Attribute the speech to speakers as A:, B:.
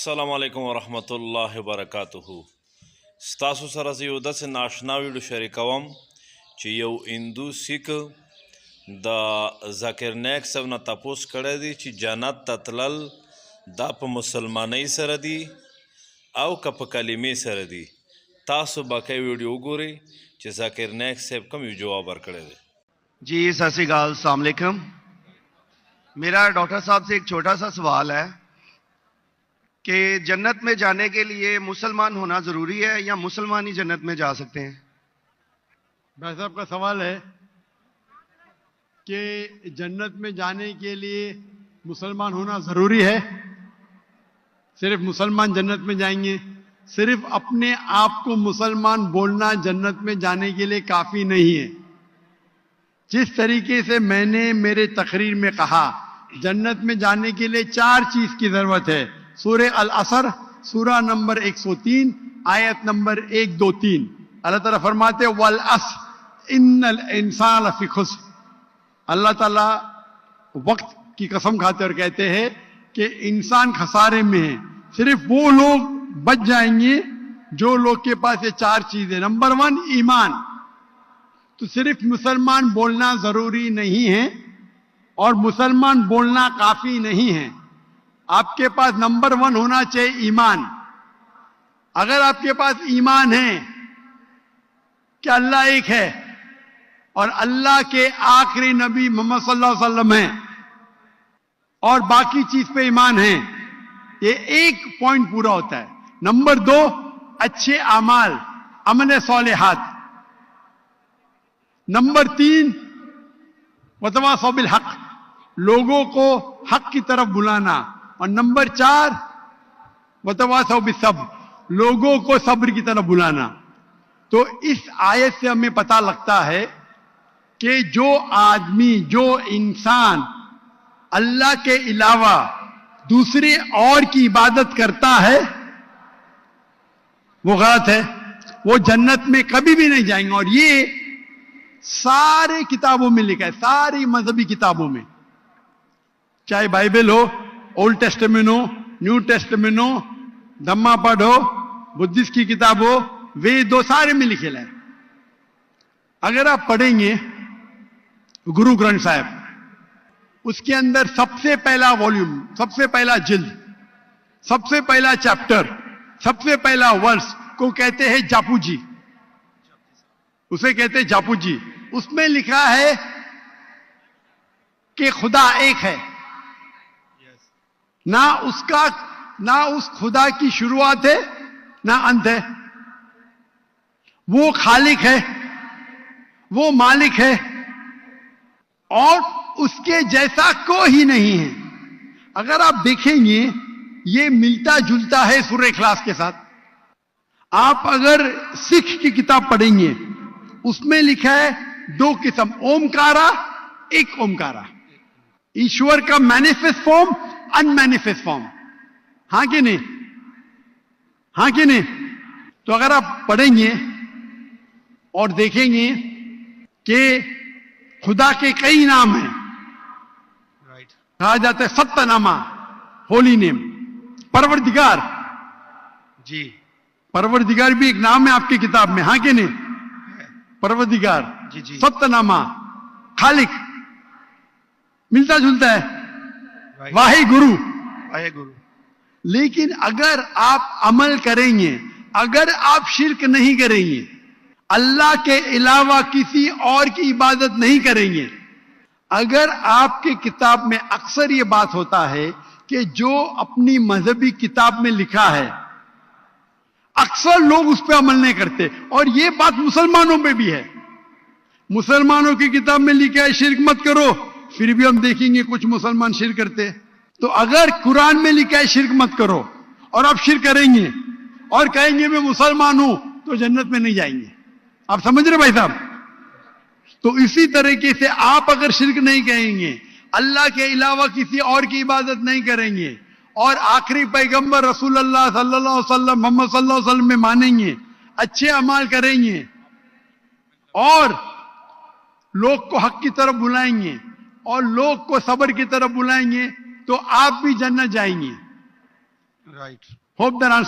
A: السلام علیکم ورحمۃ اللہ وبرکاتہ. ستاسو سره زه یو داسې ناشنا ویډیو شریکوم چې یو هندو سیک د ذاکر نایک صاحب نه تپوس کړی دی چې جنت ته تلل دا په مسلمانۍ سره دی او که په کلمې سره دی. تاسو باقی ویډیو وګورئ چې ذاکر نایک صاحب کوم یو جواب ورکړی دی.
B: جی ست سری اکال، السلام علیکم. میرا ڈاکٹر صاحب سے ایک چھوٹا سا سوال ہے کہ جنت میں جانے کے لیے مسلمان ہونا ضروری ہے یا مسلمان ہی جنت میں جا سکتے ہیں؟
C: بھائی صاحب کا سوال ہے کہ جنت میں جانے کے لیے مسلمان ہونا ضروری ہے؟ صرف مسلمان جنت میں جائیں گے؟ صرف اپنے آپ کو مسلمان بولنا جنت میں جانے کے لیے کافی نہیں ہے. جس طریقے سے میں نے میرے تقریر میں کہا جنت میں جانے کے لیے 4 چیز کی ضرورت ہے. سورہ العصر سورہ نمبر 103 آیت نمبر 1 2 3 اللہ تعالیٰ فرماتے والعصر ان الانسان لفی خسر. اللہ تعالیٰ وقت کی قسم کھاتے اور کہتے ہیں کہ انسان خسارے میں ہے. صرف وہ لوگ بچ جائیں گے جو لوگ کے پاس یہ 4 چیزیں. نمبر 1 ایمان. تو صرف مسلمان بولنا ضروری نہیں ہے اور مسلمان بولنا کافی نہیں ہے. آپ کے پاس نمبر 1 ہونا چاہیے ایمان. اگر آپ کے پاس ایمان ہے کہ اللہ ایک ہے اور اللہ کے آخری نبی محمد صلی اللہ علیہ وسلم ہیں اور باقی چیز پہ ایمان ہے، یہ ایک پوائنٹ پورا ہوتا ہے. نمبر 2 اچھے اعمال، عمل صالحات. نمبر 3 وتواصوا بالحق، لوگوں کو حق کی طرف بلانا. اور نمبر 4 وتواصوا بالصبر، لوگوں کو صبر کی طرف بلانا. تو اس آیت سے ہمیں پتہ لگتا ہے کہ جو آدمی، جو انسان اللہ کے علاوہ دوسرے اور کی عبادت کرتا ہے وہ غلط ہے، وہ جنت میں کبھی بھی نہیں جائیں گے. اور یہ سارے کتابوں میں لکھا ہے، ساری مذہبی کتابوں میں، چاہے بائبل ہو، اولڈ ٹیسٹمنٹ ہو، نیو ٹیسٹمنٹ ہو، دھما پڑھ ہو، بدھسٹ کی کتاب ہو، وید ہو، سارے میں لکھے لائے. اگر آپ پڑھیں گے گرو گرنتھ صاحب، اس کے اندر سب سے پہلا والیوم، سب سے پہلا جلد، سب سے پہلا چیپٹر، سب سے پہلا ورس کو کہتے ہیں جاپو جی. اسے کہتے ہیں جاپو جی. اس میں لکھا ہے کہ خدا ایک ہے. نہ اس خدا کی شروعات ہے نہ انت ہے. وہ خالق ہے، وہ مالک ہے اور اس کے جیسا کوئی نہیں ہے. اگر آپ دیکھیں گے یہ ملتا جلتا ہے سورہ اخلاص کے ساتھ. آپ اگر سکھ کی کتاب پڑھیں گے اس میں لکھا ہے 2 قسم، اومکارا، ایک اومکارا، ایشور کا مینیفیسٹ فارم، ان مینیفیسٹ فارم. ہاں کہ نہیں؟ ہاں کہ نہیں؟ تو اگر آپ پڑھیں گے اور دیکھیں گے کہ خدا کے کئی نام ہیں، کہا جاتا ہے ستہ نامہ، ہولی نیم، پروردگار.
B: جی
C: پروردگار بھی ایک نام ہے آپ کی کتاب میں. ہاں کہ نہیں؟ پروردگار،
B: جی جی،
C: ستہ نامہ، خالق، ملتا جلتا ہے. واہے گرو. لیکن اگر آپ عمل کریں گے، اگر آپ شرک نہیں کریں گے، اللہ کے علاوہ کسی اور کی عبادت نہیں کریں گے، اگر آپ کی کتاب میں اکثر یہ بات ہوتا ہے کہ جو اپنی مذہبی کتاب میں لکھا ہے اکثر لوگ اس پہ عمل نہیں کرتے. اور یہ بات مسلمانوں پہ بھی ہے. مسلمانوں کی کتاب میں لکھا ہے شرک مت کرو، پھر بھی ہم دیکھیں گے کچھ مسلمان شرک کرتے. تو اگر قرآن میں لکھا ہے شرک مت کرو اور آپ شرک کریں گے اور کہیں گے میں مسلمان ہوں تو جنت میں نہیں جائیں گے. آپ سمجھ رہے بھائی صاحب؟ تو اسی طریقے سے آپ اگر شرک نہیں کہیں گے، اللہ کے علاوہ کسی اور کی عبادت نہیں کریں گے اور آخری پیغمبر رسول اللہ صلی اللہ علیہ وسلم، محمد صلی اللہ علیہ وسلم میں مانیں گے، اچھے اعمال کریں گے اور لوگ کو حق کی طرف بلائیں گے اور لوگ کو صبر کی طرف بلائیں گے تو آپ بھی جنت جائیں گے.
B: Right.
C: Hope that answers